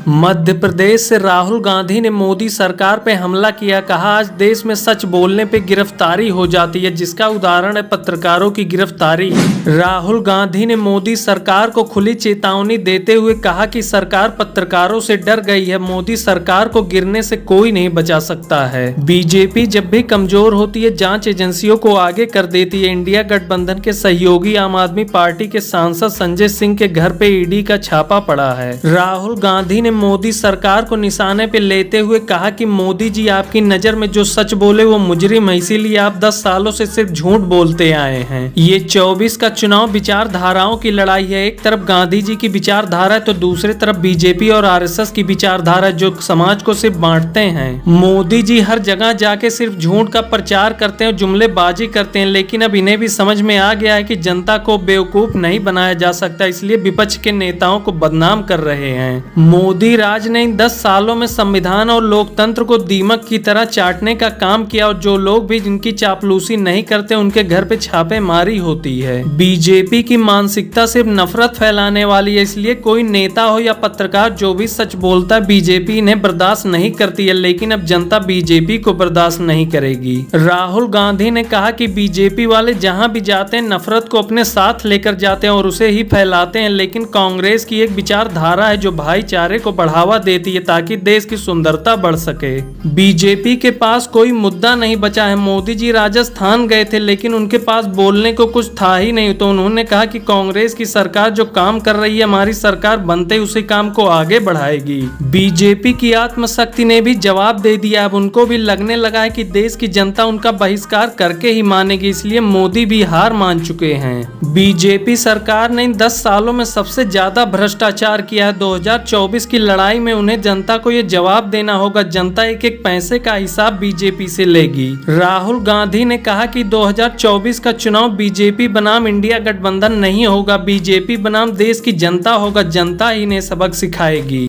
मध्य प्रदेश से राहुल गांधी ने मोदी सरकार पे हमला किया। कहा आज देश में सच बोलने पे गिरफ्तारी हो जाती है, जिसका उदाहरण है पत्रकारों की गिरफ्तारी। राहुल गांधी ने मोदी सरकार को खुली चेतावनी देते हुए कहा कि सरकार पत्रकारों से डर गई है। मोदी सरकार को गिरने से कोई नहीं बचा सकता है। बीजेपी जब भी कमजोर होती है जांच एजेंसियों को आगे कर देती है। इंडिया गठबंधन के सहयोगी आम आदमी पार्टी के सांसद संजय सिंह के घर पे ईडी का छापा पड़ा है। राहुल गांधी ने मोदी सरकार को निशाने पे लेते हुए कहा कि मोदी जी आपकी नजर में जो सच बोले वो मुजरिम है, इसीलिए आप 10 सालों से सिर्फ झूठ बोलते आए हैं। ये 24 का चुनाव विचारधाराओं की लड़ाई है। एक तरफ गांधी जी की विचारधारा है तो दूसरी तरफ बीजेपी और आरएसएस की विचारधारा जो समाज को सिर्फ बांटते हैं। मोदी जी हर जगह जाके सिर्फ झूठ का प्रचार करते हैं, जुमलेबाजी करते हैं, लेकिन अब इन्हें भी समझ में आ गया है कि जनता को बेवकूफ नहीं बनाया जा सकता, इसलिए विपक्ष के नेताओं को बदनाम कर रहे हैं। मोदी राज ने इन 10 सालों में संविधान और लोकतंत्र को दीमक की तरह चाटने का काम किया और जो लोग भी जिनकी चापलूसी नहीं करते उनके घर पे छापेमारी होती है। बीजेपी की मानसिकता सिर्फ नफरत फैलाने वाली है, इसलिए कोई नेता हो या पत्रकार जो भी सच बोलता है बीजेपी इन्हें बर्दाश्त नहीं करती है, लेकिन अब जनता बीजेपी को बर्दाश्त नहीं करेगी। राहुल गांधी ने कहा कि बीजेपी वाले जहां भी जाते हैं नफरत को अपने साथ लेकर जाते हैं और उसे ही फैलाते हैं, लेकिन कांग्रेस की एक विचारधारा है जो भाईचारे को बढ़ावा देती है ताकि देश की सुंदरता बढ़ सके। बीजेपी के पास कोई मुद्दा नहीं बचा है। मोदी जी राजस्थान गए थे लेकिन उनके पास बोलने को कुछ था ही नहीं, तो उन्होंने कहा कि कांग्रेस की सरकार जो काम कर रही है हमारी सरकार बनते ही उसी काम को आगे बढ़ाएगी। बीजेपी की आत्मशक्ति ने भी जवाब दे दिया। अब उनको भी लगने लगा है कि देश की जनता उनका बहिष्कार करके ही मानेगी, इसलिए मोदी भी हार मान चुके हैं। बीजेपी सरकार ने इन 10 सालों में सबसे ज्यादा भ्रष्टाचार किया है। 2024 की लड़ाई में उन्हें जनता को यह जवाब देना होगा। जनता एक एक पैसे का हिसाब बीजेपी से लेगी। राहुल गांधी ने कहा कि 2024 का चुनाव बीजेपी बनाम इंडिया गठबंधन नहीं होगा, बीजेपी बनाम देश की जनता होगा। जनता ही इन्हें सबक सिखाएगी।